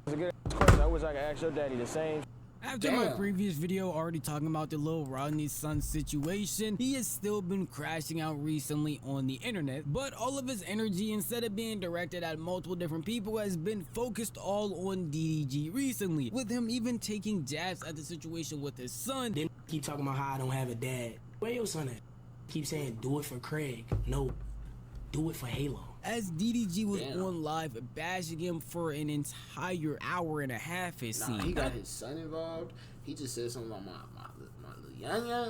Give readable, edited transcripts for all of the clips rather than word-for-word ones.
That's a good question. I wish I could ask your daddy the same. After my previous video already talking about the Lil Rodney's son situation, he has still been crashing out recently on the internet, but all of his energy, instead of being directed at multiple different people, has been focused all on DDG recently, with him even taking jabs at the situation with his son. Then keep talking about how I don't have a dad. Where your son at? Keep saying do it for Craig. No, do it for Halo. As DDG was on live bashing him for an entire hour and a half, it seemed. He got his son involved. He just said something about my little young. Yeah,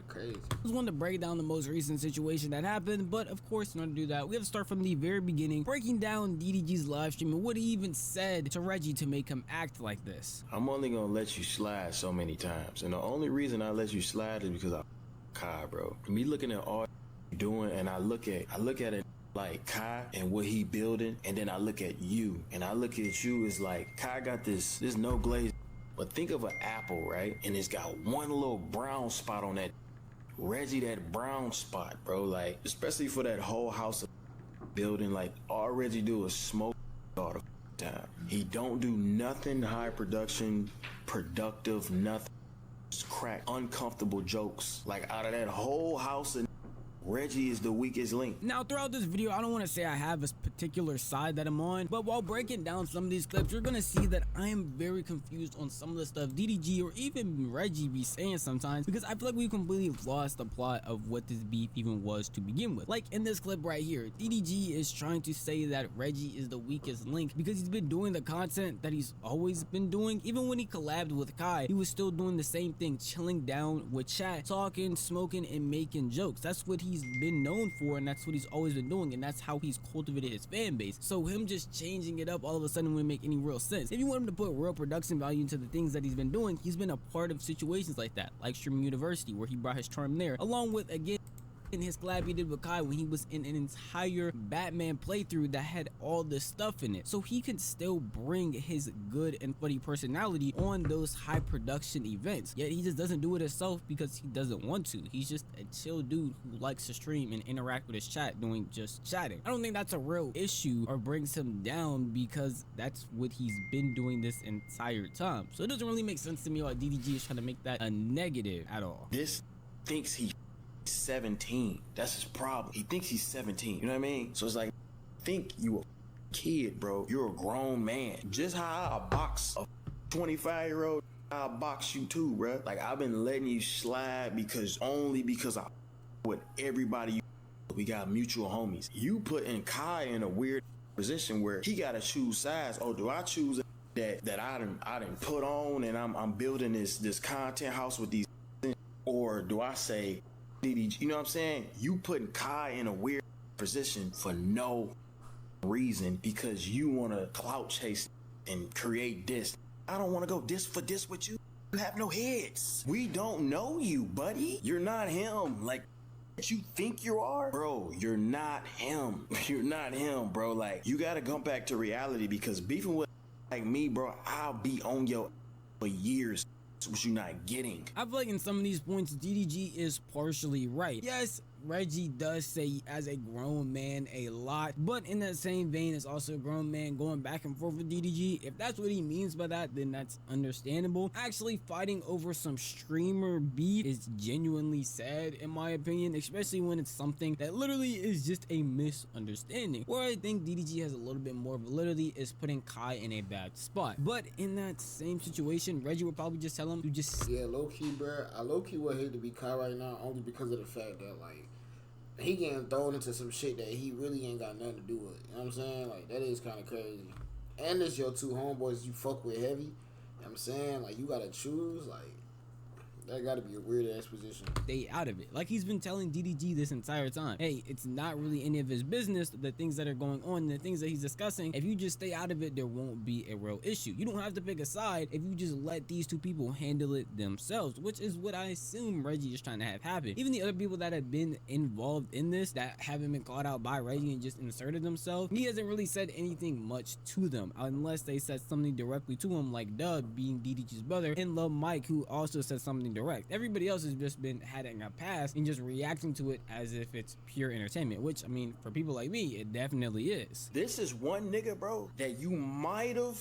crazy. I just wanted to break down the most recent situation that happened, but of course, in order to do that, we have to start from the very beginning, breaking down DDG's live stream and what he even said to Reggie to make him act like this. I'm only gonna let you slide so many times, and the only reason I let you slide is because I Kai, bro. Me looking at all you're doing, and I look at it like Kai and what he building, and then I look at you, and I look at you as like Kai got this no glaze, but think of an apple, right? And it's got one little brown spot on that. Reggie, that brown spot, bro, like especially for that whole house of building, like all Reggie do is smoke all the time. He don't do nothing high production, productive, nothing. Just crack uncomfortable jokes. Like out of that whole house, and Reggie is the weakest link. Now, throughout this video, I don't want to say I have a particular side that I'm on, but while breaking down some of these clips, you're going to see that I am very confused on some of the stuff DDG or even Reggie be saying sometimes, because I feel like we completely lost the plot of what this beef even was to begin with. Like in this clip right here, DDG is trying to say that Reggie is the weakest link because he's been doing the content that he's always been doing. Even when he collabed with Kai, he was still doing the same thing, chilling down with chat, talking, smoking, and making jokes. That's what he's been known for, and that's what he's always been doing, and that's how he's cultivated his fan base. So him just changing it up all of a sudden wouldn't make any real sense. If you want him to put real production value into the things that he's been doing, he's been a part of situations like that, like Livestream University, where he brought his charm there, along with, again, in his collab he did with Kai when he was in an entire Batman playthrough that had all this stuff in it. So he can still bring his good and funny personality on those high production events, yet he just doesn't do it himself because he doesn't want to. He's just a chill dude who likes to stream and interact with his chat doing just chatting. I don't think that's a real issue or brings him down because that's what he's been doing this entire time. So it doesn't really make sense to me why DDG is trying to make that a negative at all. This thinks he 17. That's his problem. He thinks he's 17. You know what I mean? So it's like, think you a kid, bro. You're a grown man. Just how I box a 25-year-old, I'll box you too, bro. Like I've been letting you slide because I with everybody. We got mutual homies. You putting Kai in a weird position where he gotta choose sides. Oh, do I choose that I didn't put on and I'm building this content house with these, or do I say DDG, you know what I'm saying? You putting Kai in a weird position for no reason because you want to clout chase and create this. I don't want to go this for this with you. You have no heads. We don't know you, buddy. You're not him. Like you think you are, bro. You're not him. You're not him, bro. Like you got to come back to reality because beefing with like me, bro, I'll be on your for years. What you're not getting. I feel like in some of these points, DDG is partially right. Yes, Reggie does say as a grown man a lot, but in that same vein, it's also a grown man going back and forth with DDG. If that's what he means by that, then that's understandable. Actually, fighting over some streamer beef is genuinely sad, in my opinion, especially when it's something that literally is just a misunderstanding. Where I think DDG has a little bit more validity is putting Kai in a bad spot. But in that same situation, Reggie would probably just tell him to just... Yeah, low-key, bro. I low-key would hate to be Kai right now only because of the fact that, like, he getting thrown into some shit that he really ain't got nothing to do with. You know what I'm saying? Like, that is kind of crazy. And it's your two homeboys you fuck with heavy. You know what I'm saying? Like, you gotta choose. Like, that gotta be a weird ass position. Stay out of it. Like he's been telling DDG this entire time. Hey, it's not really any of his business, the things that are going on, the things that he's discussing. If you just stay out of it, there won't be a real issue. You don't have to pick a side if you just let these two people handle it themselves, which is what I assume Reggie is trying to have happen. Even the other people that have been involved in this that haven't been called out by Reggie and just inserted themselves, he hasn't really said anything much to them unless they said something directly to him, like Dub being DDG's brother and Love Mike, who also said something direct. Everybody else has just been having a pass and just reacting to it as if it's pure entertainment, which I mean, for people like me, it definitely is. This is one nigga, bro, that you might have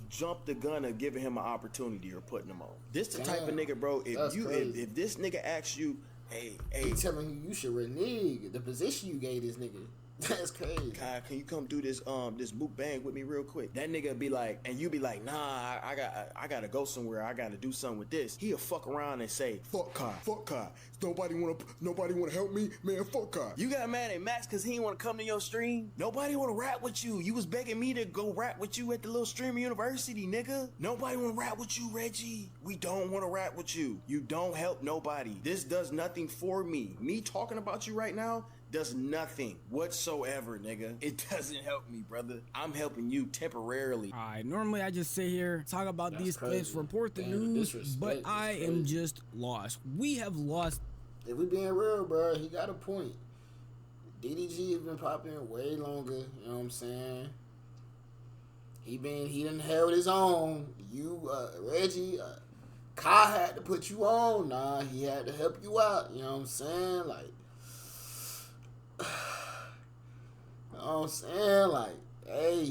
jumped the gun of giving him an opportunity or putting him on. This the type of nigga, bro. If this nigga asks you, hey, he telling you should renege the position you gave this nigga. That's crazy. Kai, can you come do this boot bang with me real quick? That nigga be like, and you be like, nah, I gotta go somewhere. I gotta do something with this. He'll fuck around and say, fuck Kai. Nobody wanna help me, man. Fuck Kai. You got mad at Max because he didn't want to come to your stream. Nobody wanna rap with you. You was begging me to go rap with you at the little streamer university, nigga. Nobody wanna rap with you, Reggie. We don't wanna rap with you. You don't help nobody. This does nothing for me. Me talking about you right now does nothing whatsoever, nigga. It doesn't help me, brother. I'm helping you temporarily. Alright, normally I just sit here, talk about these clips, report the news, but I am just lost. We have lost. If we being real, bro, he got a point. DDG has been popping way longer, you know what I'm saying? He done held his own. You, Reggie, Kai had to put you on. Nah, he had to help you out, you know what I'm saying? Like, you know what I'm saying? Like, hey,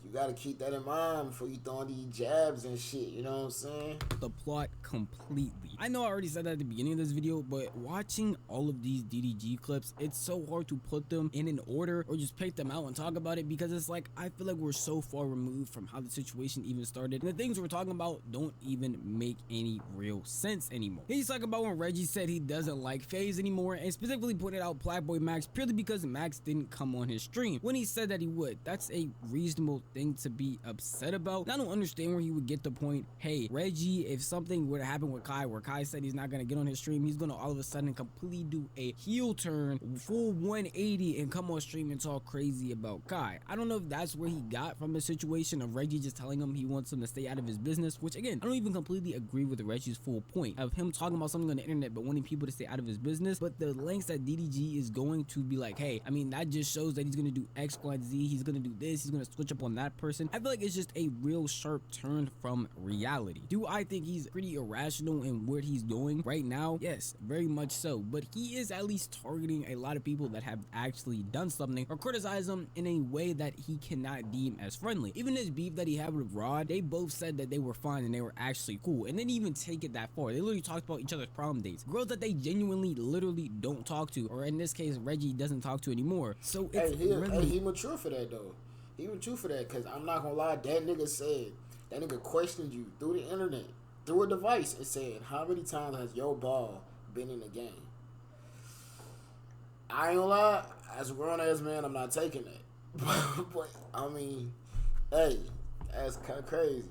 you gotta keep that in mind before you throwing these jabs and shit, you know what I'm saying? The plot completely. I know I already said that at the beginning of this video, but watching all of these DDG clips, it's so hard to put them in an order or just pick them out and talk about it, because it's like, I feel like we're so far removed from how the situation even started, and the things we're talking about don't even make any real sense anymore. He's talking about when Reggie said he doesn't like FaZe anymore, and specifically pointed out Blackboy Max purely because Max didn't come on his stream when he said that he would. That's a reasonable thing to be upset about. And I don't understand where he would get the point, hey, Reggie, if something would happen with Kai, where Kai said he's not gonna get on his stream, he's gonna all of a sudden completely do a heel turn, full 180, and come on stream and talk crazy about Kai. I don't know if that's where he got from the situation of Reggie just telling him he wants him to stay out of his business, which again, I don't even completely agree with Reggie's full point of him talking about something on the internet but wanting people to stay out of his business. But the lengths that DDG is going to be like, hey, I mean, that just shows that he's gonna do X, Y, Z, he's gonna do this, he's gonna switch up on that person. I feel like it's just a real sharp turn from reality. Do I think he's pretty irrational in what he's doing right now? Yes, very much so, but he is at least targeting a lot of people that have actually done something or criticize him in a way that he cannot deem as friendly. Even his beef that he had with Rod, they both said that they were fine and they were actually cool, and they didn't even take it that far. They literally talked about each other's prom dates, girls that they genuinely literally don't talk to, or in this case Reggie doesn't talk to anymore. So it's he mature for that though. He mature for that, because I'm not gonna lie, that nigga questioned you through the internet, through a device, and said, how many times has your ball been in the game? I ain't gonna lie, as a grown ass man, I'm not taking that. But I mean, hey, that's kind of crazy.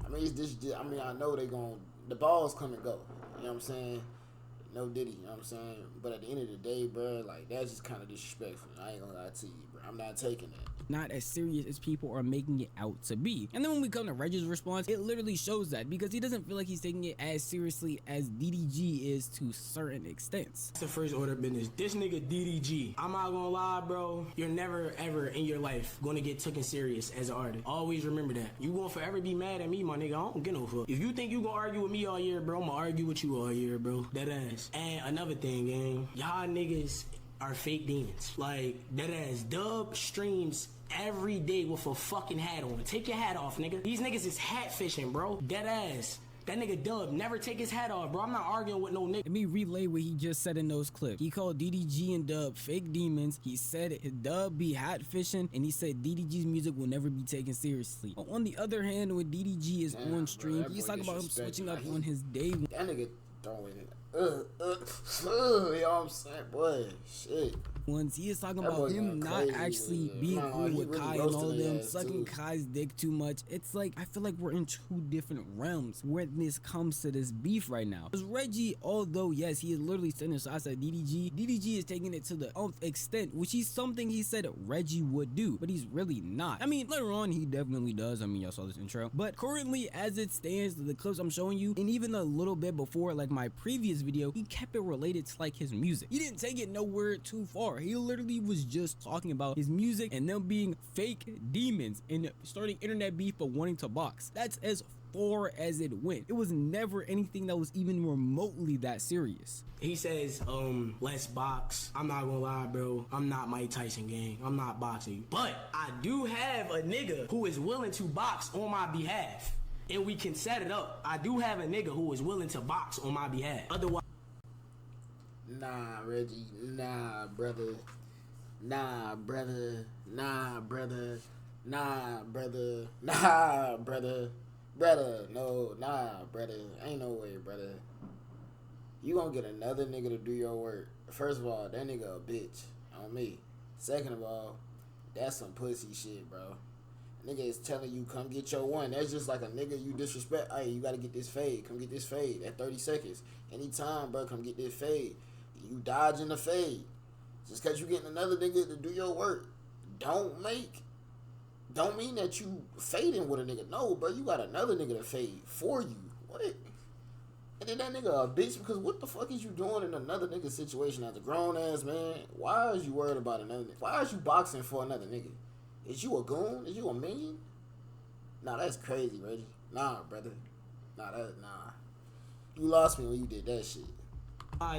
I mean, it's just, I mean, I know the balls come and go. You know what I'm saying? No Diddy, you know what I'm saying? But at the end of the day, bro, like, that's just kind of disrespectful. I ain't gonna lie to you, bro. I'm not taking that. Not as serious as people are making it out to be. And then when we come to Reggie's response, it literally shows that, because he doesn't feel like he's taking it as seriously as DDG is to certain extents. That's the first order of business. This nigga DDG, I'm not gonna lie, bro, you're never ever in your life gonna get taken serious as an artist. Always remember that. You gonna forever be mad at me, my nigga. I don't get no fuck. If you think you gonna argue with me all year, bro, I'm gonna argue with you all year, bro. That ass. And another thing, gang, y'all niggas are fake demons. Like, that ass. Dub streams every day with a fucking hat on. Take your hat off, nigga. These niggas is hat fishing, bro. Dead ass. That nigga Dub never take his hat off, bro. I'm not arguing with no nigga. Let me relay what he just said in those clips. He called DDG and Dub fake demons. He said Dub be hat fishing, and he said DDG's music will never be taken seriously. On the other hand, when DDG is on stream, bro, he's talking about him switching up on his day. That nigga throwing it. You know what I'm saying? Boy, shit. Once he is talking about him not actually being cool with really Kai and all of them, too. sucking Kai's dick too much. It's like, I feel like we're in two different realms when this comes to this beef right now. Because Reggie, although yes, he is literally sending shots at DDG is taking it to the extent, which is something he said Reggie would do, but he's really not. I mean, later on, he definitely does. I mean, y'all saw this intro. But currently, as it stands, the clips I'm showing you, and even a little bit before, like my previous video, he kept it related to like his music. He didn't take it nowhere too far. He literally was just talking about his music and them being fake demons and starting internet beef but wanting to box. That's as far as it went. It was never anything that was even remotely that serious. He says, let's box. I'm not gonna lie, bro. I'm not Mike Tyson, gang. I'm not boxing. But I do have a nigga who is willing to box on my behalf. And we can set it up. I do have a nigga who is willing to box on my behalf. Otherwise, Nah, Reggie. Nah, brother. Nah, brother. Nah, brother. Nah, brother. Nah, brother. Brother, no, nah, brother. Ain't no way, brother. You gonna get another nigga to do your work. First of all, that nigga a bitch on me. Second of all, that's some pussy shit, bro. Nigga is telling you, come get your one. That's just like a nigga you disrespect. Hey, you gotta get this fade. Come get this fade at 30 seconds. Anytime, bro, come get this fade. You dodging the fade. Just cause you getting another nigga to do your work, don't mean that you fading with a nigga. No, bro, you got another nigga to fade for you. What? And then that nigga a bitch because what the fuck is you doing in another nigga situation as a grown ass man? Why is you worried about another nigga? Why is you boxing for another nigga? Is you a goon? Is you a minion? Nah, that's crazy, Reggie. Nah, brother. Nah. You lost me when you did that shit.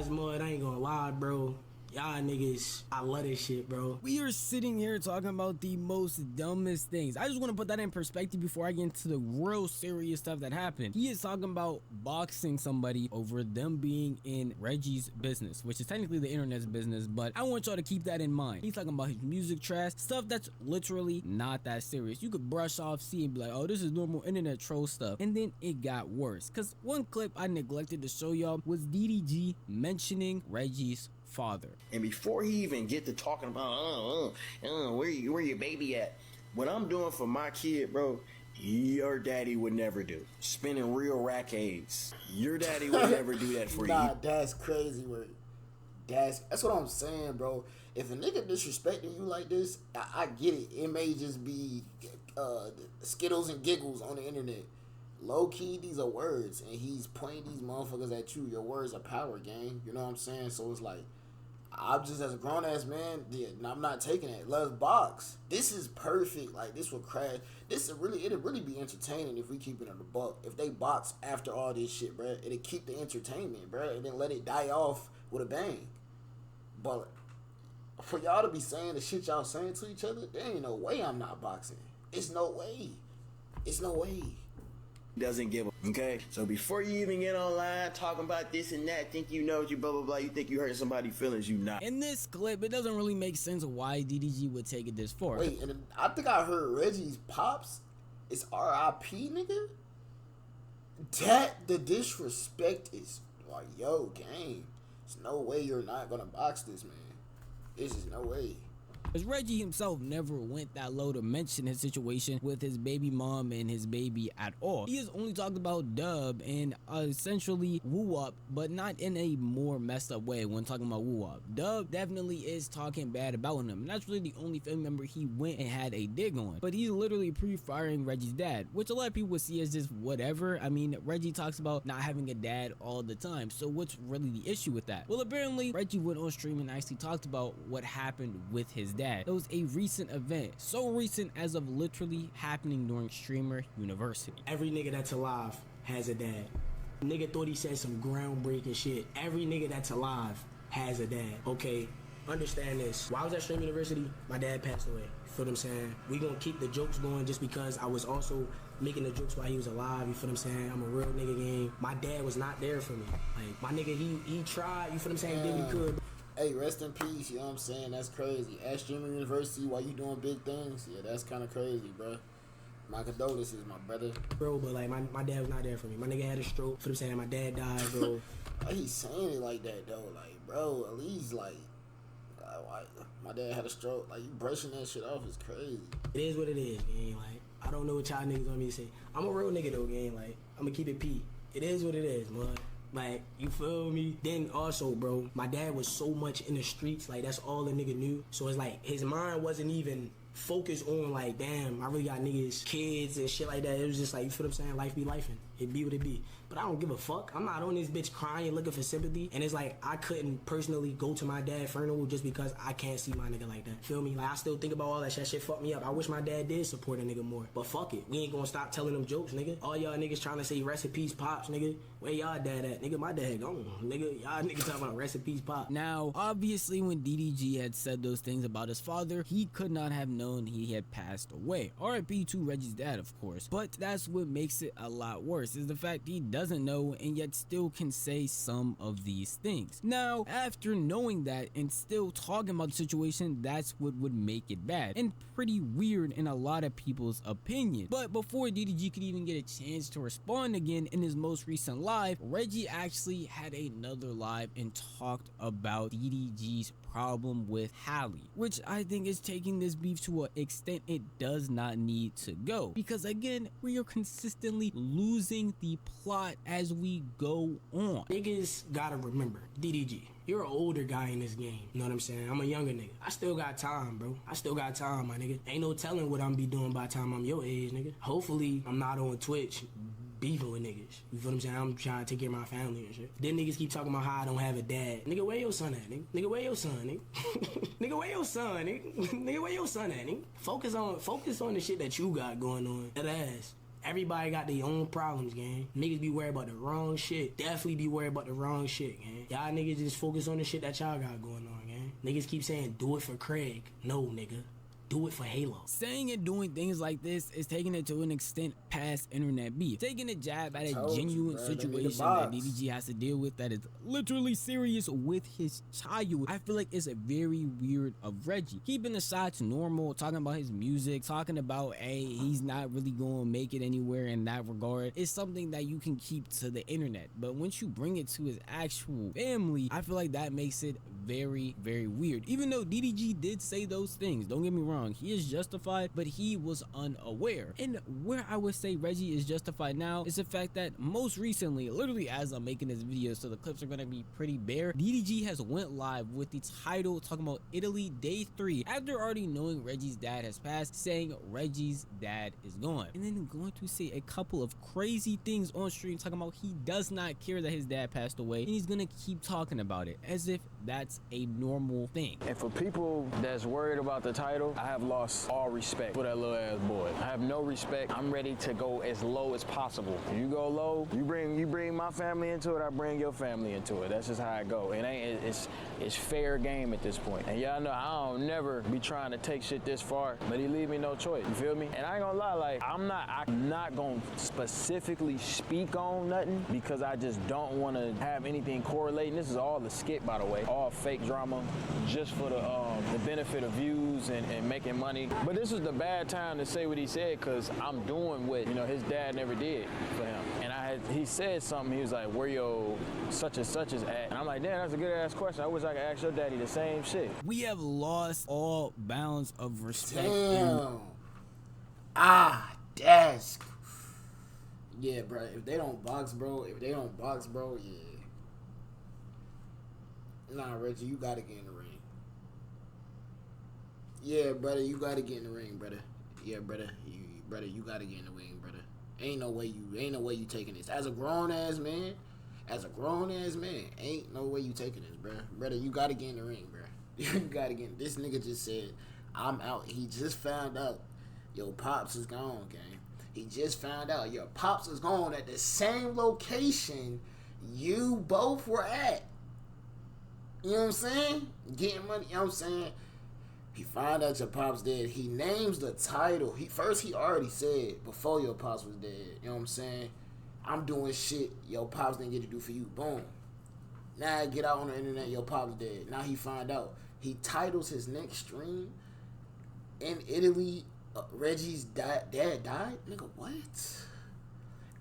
mud, I ain't gonna lie, bro. Y'all niggas, I love this shit, bro. We are sitting here talking about the most dumbest things. I just want to put that in perspective before I get into the real serious stuff that happened. He is talking about boxing somebody over them being in Reggie's business, which is technically the internet's business, but I want y'all to keep that in mind. He's talking about his music trash, stuff that's literally not that serious. You could brush off, see, and be like, oh, this is normal internet troll stuff. And then it got worse. Because one clip I neglected to show y'all was DDG mentioning Reggie's father. And before he even get to talking about where your baby at, what I'm doing for my kid, bro, your daddy would never do. Spending real rackades. Your daddy would never do that for Nah, you. that's crazy work. That's what I'm saying, bro. If a nigga disrespecting you like this, I get it. It may just be skittles and giggles on the internet. Low key, these are words, and he's pointing these motherfuckers at you. Your words are power, gang. You know what I'm saying? So it's like, I'm just as a grown ass man, I'm not taking it. Let's box. This is perfect. Like, this will crash. It'll really be entertaining if we keep it on the buck. If they box after all this shit, bro, it'll keep the entertainment, bro, and then let it die off with a bang. But for y'all to be saying the shit y'all saying to each other, there ain't no way I'm not boxing. It's no way. It's no way. Doesn't give a, okay? So before you even get online talking about this and that, think you know you blah blah blah, you think you hurt somebody's feelings, you not. In this clip, it doesn't really make sense why DDG would take it this far. Wait, and I think I heard Reggie's pops is R.I.P. nigga. That the disrespect is like, yo, gang. There's no way you're not gonna box this man. There's just no way. Because Reggie himself never went that low to mention his situation with his baby mom and his baby at all. He has only talked about Dub and essentially Woo Up, but not in a more messed up way when talking about Woo Up. Dub definitely is talking bad about him, and that's really the only family member he went and had a dig on. But he's literally pre-firing Reggie's dad, which a lot of people would see as just whatever. I mean, Reggie talks about not having a dad all the time, so what's really the issue with that? Well, apparently Reggie went on stream and actually talked about what happened with his dad. It was a recent event, so recent as of literally happening during Streamer University. Every nigga that's alive has a dad. Nigga thought he said some groundbreaking shit. Every nigga that's alive has a dad. Okay, understand this. While I was at Streamer University, my dad passed away. You feel what I'm saying? We gonna keep the jokes going just because I was also making the jokes while he was alive. You feel what I'm saying? I'm a real nigga, gang. My dad was not there for me. Like, my nigga, he tried. You feel what I'm saying? He did what he could. Hey, rest in peace, you know what I'm saying? That's crazy. At Streamer University while you doing big things, yeah, that's kind of crazy, bro. My condolences, my brother. Bro, but like, my dad was not there for me. My nigga had a stroke. For them saying my dad died, bro. Why he saying it like that, though? Like, bro, at least, like, my dad had a stroke. Like, you brushing that shit off is crazy. It is what it is, gang. Like, I don't know what y'all niggas want me to say. I'm a real nigga, though, gang. Like, I'm gonna keep it P. It is what it is, mud. Like, you feel me? Then also, bro, my dad was so much in the streets. Like, that's all the nigga knew. So it's like, his mind wasn't even focus on like, damn, I really got niggas, kids and shit like that. It was just like, you feel what I'm saying? Life be lifing. It be what it be. But I don't give a fuck. I'm not on this bitch crying, looking for sympathy. And it's like, I couldn't personally go to my dad's funeral just because I can't see my nigga like that. Feel me? Like, I still think about all that shit. That shit fucked me up. I wish my dad did support a nigga more. But fuck it. We ain't gonna stop telling them jokes, nigga. All y'all niggas trying to say rest in peace, Pops, nigga. Where y'all dad at? Nigga, my dad gone. Nigga, y'all niggas talking about rest in peace, Pop. Now, obviously, when DDG had said those things about his father, he could not have known he had passed away. RIP to Reggie's dad, of course. But that's what makes it a lot worse, is the fact he doesn't know and yet still can say some of these things. Now, after knowing that and still talking about the situation, that's what would make it bad and pretty weird in a lot of people's opinion. But before DDG could even get a chance to respond again in his most recent live, Reggie actually had another live and talked about DDG's problem with Hallie, which I think is taking this beef to an extent it does not need to go, because again, we are consistently losing the plot as we go on. Niggas gotta remember, DDG, you're an older guy in this game. You know what I'm saying? I'm a younger nigga. I still got time, bro. I still got time, my nigga. Ain't no telling what I'm be doing by the time I'm your age, nigga. Hopefully, I'm not on Twitch beefing with niggas. You feel what I'm saying? I'm trying to take care of my family and shit. Then niggas keep talking about how I don't have a dad. Nigga, where your son at, nigga? Nigga, where your son, nigga? Nigga, where your son, nigga? Nigga, where your son at, nigga? Focus on the shit that you got going on. That ass. Everybody got their own problems, gang. Niggas be worried about the wrong shit. Definitely be worried about the wrong shit, gang. Y'all niggas just focus on the shit that y'all got going on, gang. Niggas keep saying, do it for Craig. No, nigga. Do it for Halo. Saying and doing things like this is taking it to an extent past internet beef. Taking a jab at a genuine situation that DDG has to deal with that is literally serious with his child. I feel like it's a very weird of Reggie. Keeping the shots normal, talking about his music, talking about, hey, he's not really going to make it anywhere in that regard, is something that you can keep to the internet. But once you bring it to his actual family, I feel like that makes it very, very weird. Even though DDG did say those things, don't get me wrong, he is justified, but he was unaware. And where I would say Reggie is justified now is the fact that most recently, literally as I'm making this video, so the clips are gonna be pretty bare, DDG has went live with the title talking about Italy Day 3 after already knowing Reggie's dad has passed, saying Reggie's dad is gone, and then going to say a couple of crazy things on stream talking about he does not care that his dad passed away and he's gonna keep talking about it as if that's a normal thing. And for people that's worried about the title, I have lost all respect for that little ass boy. I have no respect. I'm ready to go as low as possible. If you go low, you bring my family into it, I bring your family into it. That's just how I go. It's fair game at this point. And y'all know I don't never be trying to take shit this far, but he leave me no choice. You feel me? And I ain't gonna lie, like I'm not gonna specifically speak on nothing because I just don't want to have anything correlating. This is all the skit, by the way. All fake drama, just for the benefit of views and making money. But this is the bad time to say what he said because I'm doing what his dad never did for him. And he said something. He was like, "Where your such and such is at?" And I'm like, "Damn, that's a good ass question. I wish I could ask your daddy the same shit." We have lost all bounds of respect. Damn. Desk. Yeah, bro. If they don't box, bro. Yeah. Nah, Reggie, you gotta get in the ring. Yeah, brother, you gotta get in the ring, brother. Yeah, brother, you gotta get in the ring, brother. Ain't no way you taking this. As a grown ass man, ain't no way you taking this, brother. Brother, you gotta get in the ring, bro. You gotta get. This nigga just said, "I'm out." He just found out your pops is gone, gang. He just found out your pops is gone at the same location you both were at. You know what I'm saying? Getting money, you know what I'm saying? He find out your pops dead. He names the title. He already said before your pops was dead. You know what I'm saying? I'm doing shit your pops didn't get to do for you. Boom. Now I get out on the internet, your pops dead. Now he find out. He titles his next stream, in Italy, Reggie's dad died? Nigga, what?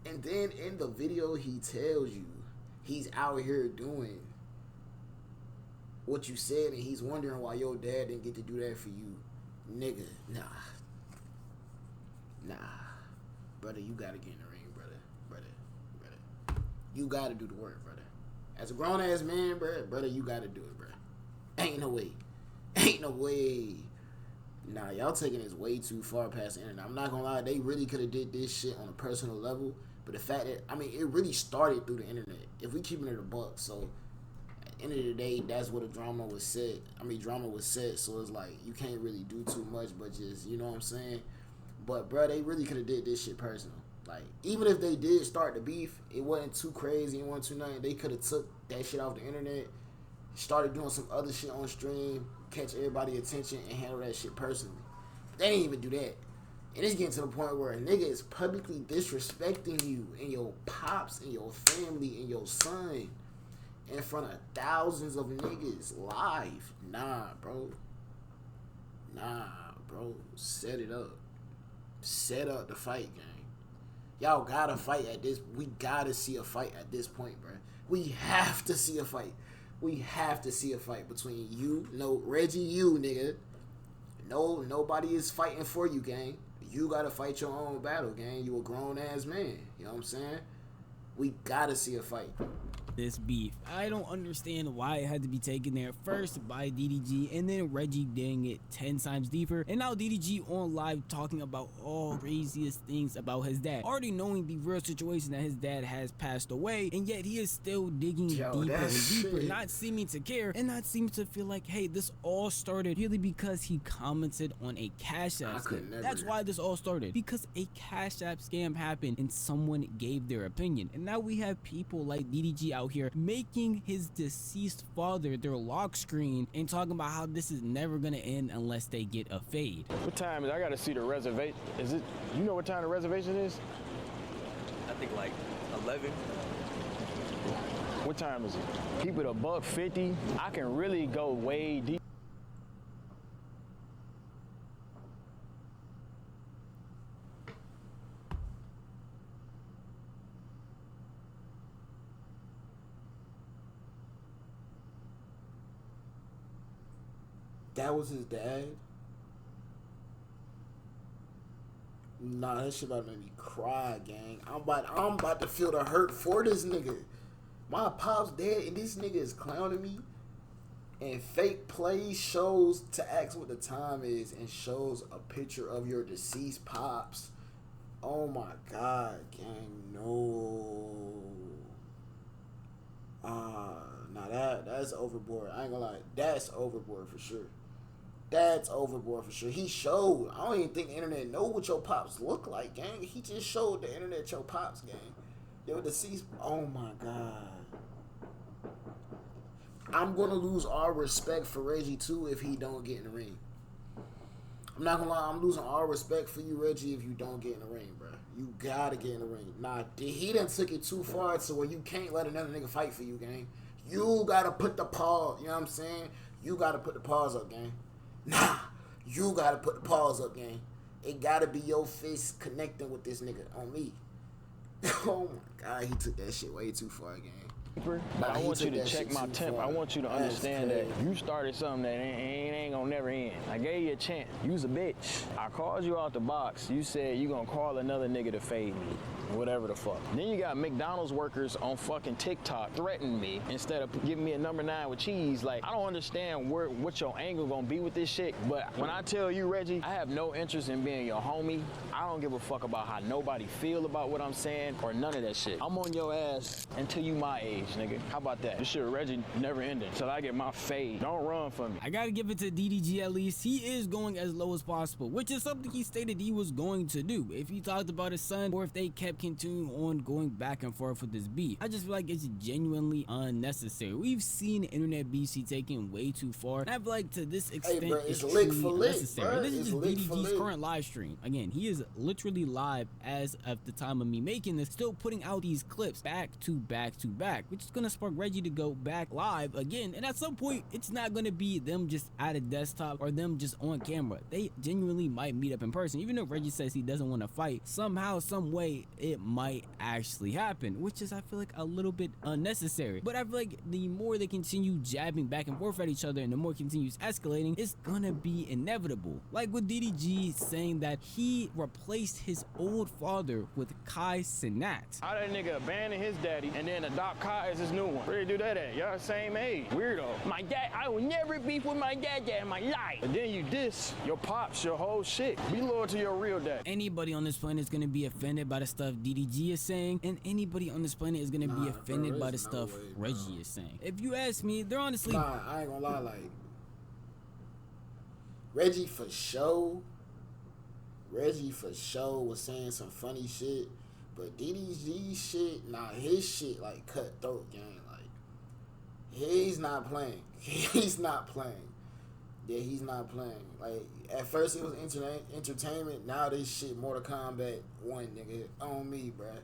And then in the video he tells you he's out here doing what you said, and he's wondering why your dad didn't get to do that for you. Nigga, nah. Brother, you gotta get in the ring, brother. You gotta do the work, brother. As a grown-ass man, brother, you gotta do it, brother. Ain't no way Nah, y'all taking this way too far past the internet. I'm not gonna lie, they really could have did this shit on a personal level. But the fact that, I mean, it really started through the internet. If we keeping it a buck, so at the end of the day, that's where the drama was set. Drama was set, so it's like, you can't really do too much, but just, you know what I'm saying? But, bro, they really could have did this shit personal. Like, even if they did start the beef, it wasn't too crazy, it wasn't too nothing. They could have took that shit off the internet, started doing some other shit on stream, catch everybody's attention, and handle that shit personally. But they didn't even do that. And it's getting to the point where a nigga is publicly disrespecting you and your pops and your family and your son in front of thousands of niggas live. Nah, bro. Set it up. Set up the fight, gang. Y'all gotta fight at this. We gotta see a fight at this point, bro. We have to see a fight. We have to see a fight between you, Reggie, you, nigga. No, nobody is fighting for you, gang. You gotta fight your own battle, gang. You a grown ass man. You know what I'm saying? We gotta see a fight. This beef, I don't understand why it had to be taken there first by DDG and then Reggie doing it 10 times deeper, and now DDG on live talking about all craziest things about his dad, already knowing the real situation that his dad has passed away, and yet he is still digging deeper and deeper, not seeming to care and not seeming to feel like, hey, this all started really because he commented on a Cash App scam. That's why this all started, because a Cash App scam happened and someone gave their opinion, and now we have people like DDG out here making his deceased father their lock screen and talking about how this is never gonna end unless they get a fade. What time is? I gotta see the reservation. Is it? You know what time the reservation is? I think like 11. What time is it? Keep it $150. I can really go way deep. That was his dad? Nah, that shit about to make me cry, gang. I'm about to feel the hurt for this nigga. My pop's dead and this nigga is clowning me. And fake plays shows to ask what the time is and shows a picture of your deceased pops. Oh my God, gang, no. Nah, that's overboard. I ain't gonna lie, that's overboard for sure. That's overboard for sure. He showed. I don't even think the internet know what your pops look like, gang. He just showed the internet your pops, gang. Yo, deceased. Oh my God. I'm gonna lose all respect for Reggie too if he don't get in the ring. I'm not gonna lie, I'm losing all respect for you, Reggie, if you don't get in the ring, bro. You gotta get in the ring. Nah, he done took it too far to where you can't let another nigga fight for you, gang. You gotta put the pause, you know what I'm saying? You gotta put the pause up, gang. Nah, you gotta put the paws up, gang. It gotta be your fist connecting with this nigga on me. Oh my God, he took that shit way too far, gang. But I want you to check my temp. I want you to understand that you started something that ain't gonna never end. I gave you a chance. You's a bitch. I called you out the box. You said you gonna call another nigga to fade me. Whatever the fuck. Then you got McDonald's workers on fucking TikTok threatening me instead of giving me a number 9 with cheese. Like, I don't understand what your angle gonna be with this shit. But when I tell you, Reggie, I have no interest in being your homie. I don't give a fuck about how nobody feel about what I'm saying or none of that shit. I'm on your ass until you my age, nigga. How about that? This shit with Reggie never ending till I get my fade. Don't run from me. I gotta give it to DDG at least. He is going as low as possible, which is something he stated he was going to do. If he talked about his son or if they kept continuing on going back and forth with this beef, I just feel like it's genuinely unnecessary. We've seen internet beefs he taken way too far, and I feel like to this extent, hey, bro, it's lick truly for lick, unnecessary. bro. This is It's just lick for DDG's lick. current live stream. Again, he is literally live as of the time of me making this, still putting out these clips back to back to back, which is gonna spark Reggie to go back live again. And at some point, it's not gonna be them just at a desktop or them just on camera. They genuinely might meet up in person. Even though Reggie says he doesn't want to fight, somehow, some way, it might actually happen, which is, I feel like, a little bit unnecessary. But I feel like the more they continue jabbing back and forth at each other and the more it continues escalating, it's gonna be inevitable. Like with DDG saying that he replaced his old father with Kai Cenat. How that nigga abandon his daddy and then adopt Kai as his new one? Where they do that at? Y'all same age. Weirdo. My dad, I will never beef with my dad in my life. And then you diss your pops, your whole shit. Be loyal to your real dad. Anybody on this planet is gonna be offended by the stuff DDG is saying, and anybody on this planet is gonna be offended by the stuff Reggie is saying. If you ask me, they're honestly... Nah, I ain't gonna lie, like, Reggie for sure was saying some funny shit, but DDG shit, nah, his shit like cutthroat gang, like, he's not playing. He's not playing. Yeah, he's not playing. Like, at first it was entertainment, now this shit Mortal Kombat 1, nigga, on me, bruh.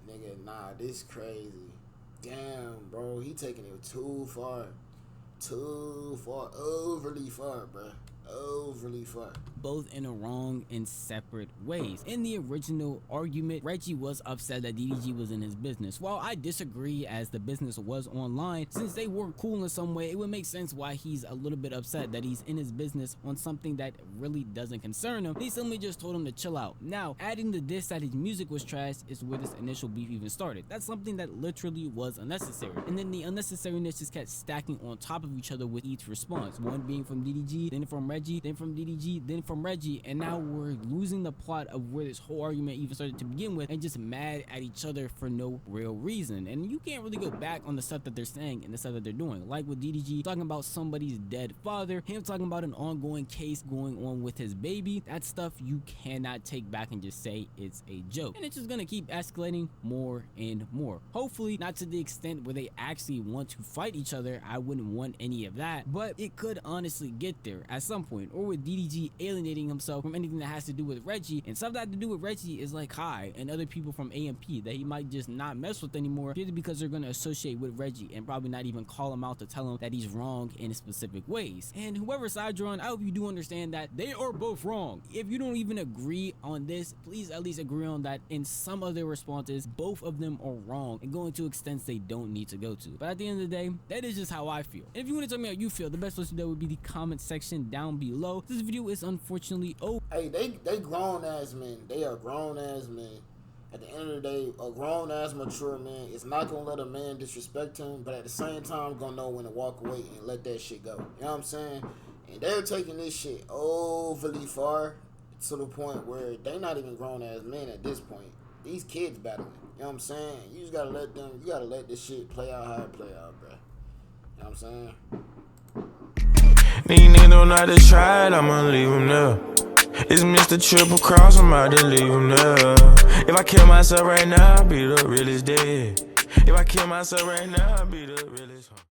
Nigga, nah, this crazy. Damn, bro, he taking it too far, overly far, bruh. Overly far. Both in a wrong and separate ways. In the original argument, Reggie was upset that DDG was in his business. While I disagree, as the business was online, since they were cool in some way, it would make sense why he's a little bit upset that he's in his business on something that really doesn't concern him. He simply just told him to chill out. Now, adding the diss that his music was trash is where this initial beef even started. That's something that literally was unnecessary. And then the unnecessariness just kept stacking on top of each other with each response. One being from DDG, then from Reggie, then from DDG, then from Reggie, and now we're losing the plot of where this whole argument even started to begin with, and just mad at each other for no real reason. And you can't really go back on the stuff that they're saying and the stuff that they're doing. Like with DDG talking about somebody's dead father, him talking about an ongoing case going on with his baby, that stuff you cannot take back and just say it's a joke. And it's just gonna keep escalating more and more. Hopefully not to the extent where they actually want to fight each other. I wouldn't want any of that, but it could honestly get there at some point. Or with DDG alienating himself from anything that has to do with Reggie, and stuff that has to do with Reggie is like Kai and other people from AMP that he might just not mess with anymore, purely because they're going to associate with Reggie and probably not even call him out to tell him that he's wrong in specific ways. And whoever side you're on, I hope you do understand that they are both wrong. If you don't even agree on this, please at least agree on that in some of their responses, both of them are wrong and going to extents they don't need to go to. But at the end of the day, that is just how I feel. And if you want to tell me how you feel, the best place to do would be the comment section down below. This video is unfortunately over. Hey, they grown ass men. They are grown ass men. At the end of the day, a grown ass mature man is not gonna let a man disrespect him, but at the same time gonna know when to walk away and let that shit go. You know what I'm saying? And they're taking this shit overly far to the point where they not even grown ass men at this point. These kids battling. You know what I'm saying? You just gotta let them. You gotta let this shit play out how it play out, bro. You know what I'm saying? These niggas don't know how to try it, I'ma leave them there. It's Mr. Triple Cross, I'm about to leave them there. If I kill myself right now, I'll be the realest dead. If I kill myself right now, I'll be the realest.